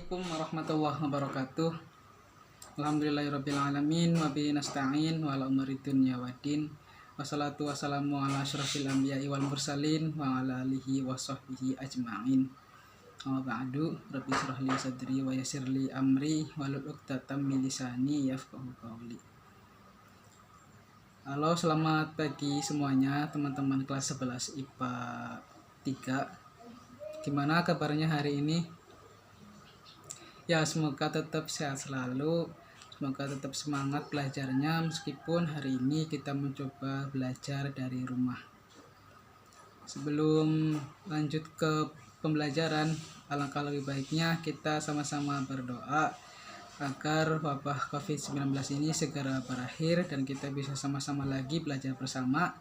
Assalamualaikum warahmatullahi wabarakatuh. Alhamdulillahirrabbilalamin. Wabihi nasta'in wa ala umuri dunya waddin. Wassalatu wassalamu ala asyrafil anbiya'i wal mursalin wa ala alihi wa sahbihi ajma'in. Amma ba'du, rabbi shrah li sadri wa yassir li amri wahlul 'uqdatam min lisani yafqahu qawli. Halo, selamat pagi semuanya, teman-teman kelas 11 IPA 3. Gimana kabarnya hari ini? Ya, semoga tetap sehat selalu, semoga tetap semangat belajarnya meskipun hari ini kita mencoba belajar dari rumah. Sebelum lanjut ke pembelajaran, alangkah lebih baiknya kita sama-sama berdoa agar wabah COVID-19 ini segera berakhir dan kita bisa sama-sama lagi belajar bersama,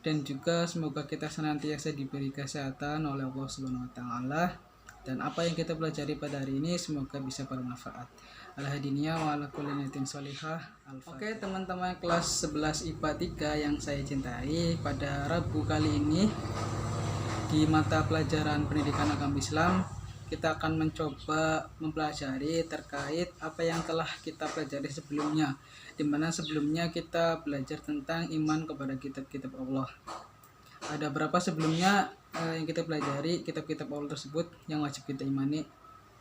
dan juga semoga kita senantiasa diberi kesehatan oleh Allah Subhanahu wa taala. Dan apa yang kita pelajari pada hari ini semoga bisa bermanfaat. Al-hadiniya wa ala kulli niyatin sholihah. Oke, teman-teman kelas 11 IPA 3 yang saya cintai, pada Rabu kali ini di mata pelajaran Pendidikan Agama Islam kita akan mencoba mempelajari terkait apa yang telah kita pelajari sebelumnya, dimana sebelumnya kita belajar tentang iman kepada kitab-kitab Allah. Ada berapa sebelumnya yang kita pelajari kitab-kitab Allah tersebut yang wajib kita imani?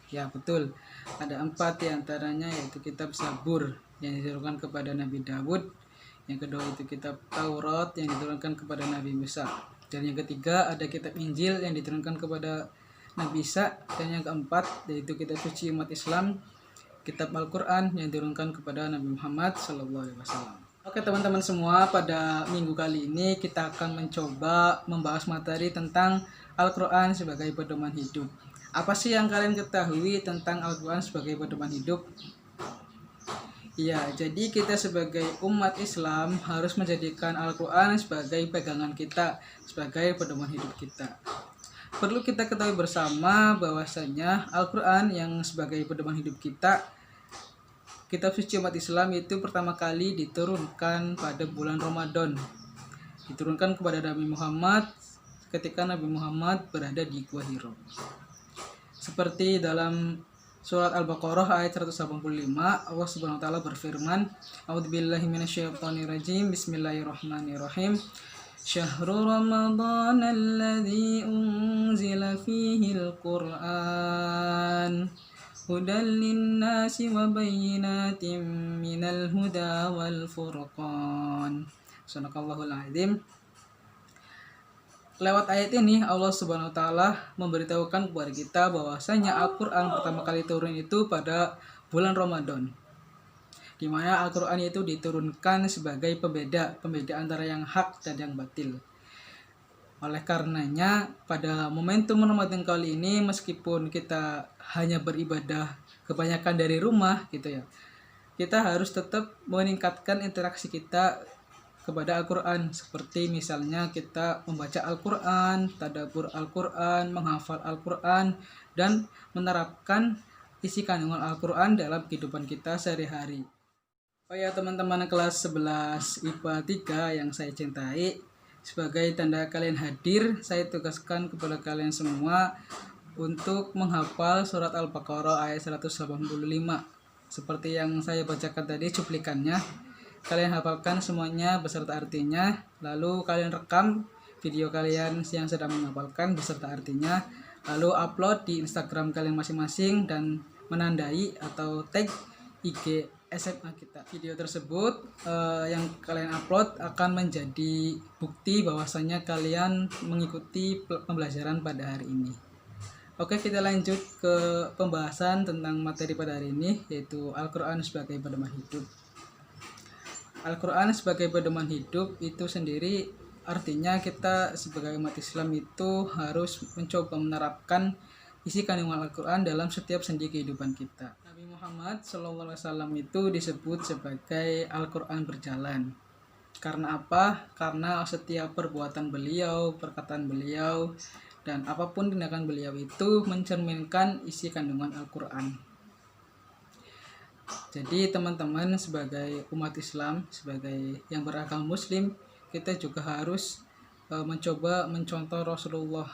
Ya, betul, ada 4 diantaranya, yaitu kitab Zabur yang diturunkan kepada Nabi Dawud, yang kedua itu kitab Taurat yang diturunkan kepada Nabi Musa, dan yang ketiga ada kitab Injil yang diturunkan kepada Nabi Isa, dan yang keempat yaitu kitab suci umat Islam, kitab Al-Quran yang diturunkan kepada Nabi Muhammad SAW. Oke teman-teman semua, pada minggu kali ini kita akan mencoba membahas materi tentang Al-Quran sebagai pedoman hidup. Apa sih yang kalian ketahui tentang Al-Quran sebagai pedoman hidup? Ya, jadi kita sebagai umat Islam harus menjadikan Al-Quran sebagai pegangan kita, sebagai pedoman hidup kita. Perlu kita ketahui bersama bahwasanya Al-Quran yang sebagai pedoman hidup kita, kitab suci umat Islam, itu pertama kali diturunkan pada bulan Ramadan. Diturunkan kepada Nabi Muhammad ketika Nabi Muhammad berada di Gua Hiro. Seperti dalam surat Al-Baqarah ayat 185, Allah Subhanahu wa taala berfirman, A'udzubillahi minasyaitonirrajim, Bismillahirrahmanirrahim. Syahrul Ramadan alladzi unzila fihil Qur'an hudan linnasi wa bayyinatin minal huda wal furqan. Sadaqallahul azim. Lewat ayat ini Allah Subhanahu wa taala memberitahukan kepada kita bahwasanya Al-Qur'an pertama kali turun itu pada bulan Ramadan, di mana Al-Qur'an itu diturunkan sebagai pembeda antara yang hak dan yang batil. Oleh karenanya pada momentum Ramadan kali ini, meskipun kita hanya beribadah kebanyakan dari rumah gitu ya, kita harus tetap meningkatkan interaksi kita kepada Al-Quran, seperti misalnya kita membaca Al-Quran, tadabbur Al-Quran, menghafal Al-Quran, dan menerapkan isi kandungan Al-Quran dalam kehidupan kita sehari-hari. Oh ya teman-teman kelas 11 IPA 3 yang saya cintai, sebagai tanda kalian hadir, saya tugaskan kepada kalian semua untuk menghafal surat Al-Baqarah ayat 185. Seperti yang saya bacakan tadi cuplikannya, kalian hafalkan semuanya beserta artinya, lalu kalian rekam video kalian yang sedang menghafalkan beserta artinya, lalu upload di Instagram kalian masing-masing dan menandai atau tag IG SMA kita. Video tersebut yang kalian upload akan menjadi bukti bahwasanya kalian mengikuti pembelajaran pada hari ini. Oke, kita lanjut ke pembahasan tentang materi pada hari ini, yaitu Al-Quran sebagai pedoman hidup. Al-Quran sebagai pedoman hidup itu sendiri artinya kita sebagai umat Islam itu harus mencoba menerapkan isi kandungan Al-Quran dalam setiap sendi kehidupan kita. Nabi Muhammad SAW itu disebut sebagai Al-Quran berjalan. Karena apa? Karena setiap perbuatan beliau, perkataan beliau, dan apapun tindakan beliau itu mencerminkan isi kandungan Al-Quran. Jadi teman-teman sebagai umat Islam, sebagai yang beragama Muslim, kita juga harus mencoba mencontoh Rasulullah.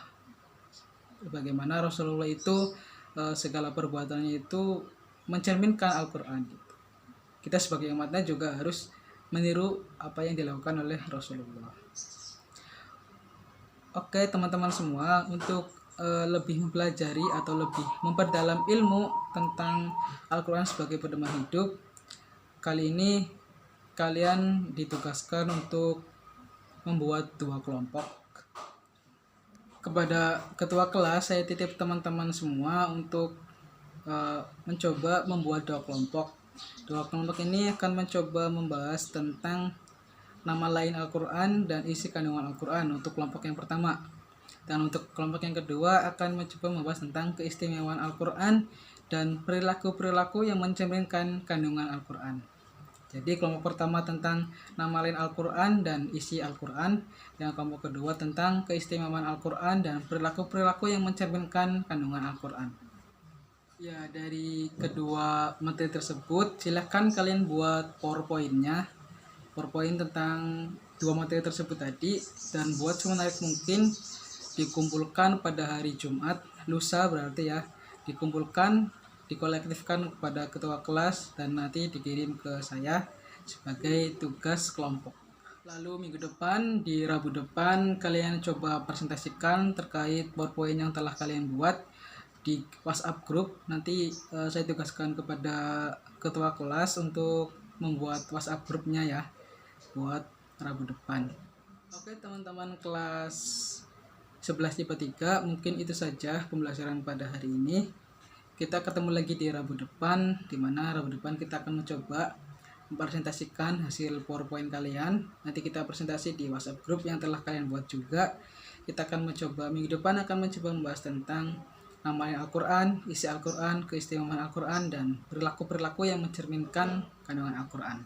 Bagaimana Rasulullah itu segala perbuatannya itu mencerminkan Al-Quran gitu. Kita sebagai umatnya juga harus meniru apa yang dilakukan oleh Rasulullah. Oke teman-teman semua, untuk lebih mempelajari atau lebih memperdalam ilmu tentang Al-Quran sebagai pedoman hidup, kali ini kalian ditugaskan untuk membuat 2 kelompok. Kepada ketua kelas saya titip teman-teman semua untuk mencoba membuat 2 kelompok. 2 kelompok ini akan mencoba membahas tentang nama lain Al-Quran dan isi kandungan Al-Quran untuk kelompok yang pertama. Dan untuk kelompok yang kedua akan mencoba membahas tentang keistimewaan Al-Quran dan perilaku-perilaku yang mencerminkan kandungan Al-Quran. Jadi kelompok pertama tentang nama lain Al-Quran dan isi Al-Quran, yang kelompok kedua tentang keistimewaan Al-Quran dan perilaku-perilaku yang mencerminkan kandungan Al-Quran. Ya, dari kedua materi tersebut silahkan kalian buat PowerPoint-nya, PowerPoint tentang 2 materi tersebut tadi, dan buat semenarik mungkin, dikumpulkan pada hari Jumat, lusa berarti ya, dikumpulkan, dikolektifkan kepada ketua kelas dan nanti dikirim ke saya sebagai tugas kelompok. Lalu minggu depan, di Rabu depan, kalian coba presentasikan terkait PowerPoint yang telah kalian buat di WhatsApp grup. Nanti saya tugaskan kepada ketua kelas untuk membuat WhatsApp grupnya ya, buat Rabu depan. Oke teman-teman kelas 11 tipe 3, mungkin itu saja pembelajaran pada hari ini. Kita ketemu lagi di Rabu depan, dimana Rabu depan kita akan mencoba mempresentasikan hasil PowerPoint kalian. Nanti kita presentasi di WhatsApp grup yang telah kalian buat juga. Kita akan mencoba, minggu depan akan mencoba membahas tentang nama Al-Quran, isi Al-Quran, keistimewaan Al-Quran, dan perilaku-perilaku yang mencerminkan kandungan Al-Quran.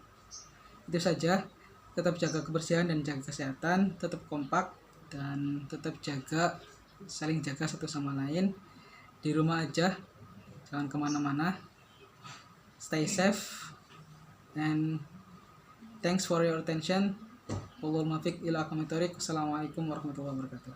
Itu saja, tetap jaga kebersihan dan jaga kesehatan, tetap kompak, dan tetap saling jaga satu sama lain. Di rumah aja, jangan kemana-mana, stay safe, and thanks for your attention. Wassalamualaikum warahmatullahi wabarakatuh.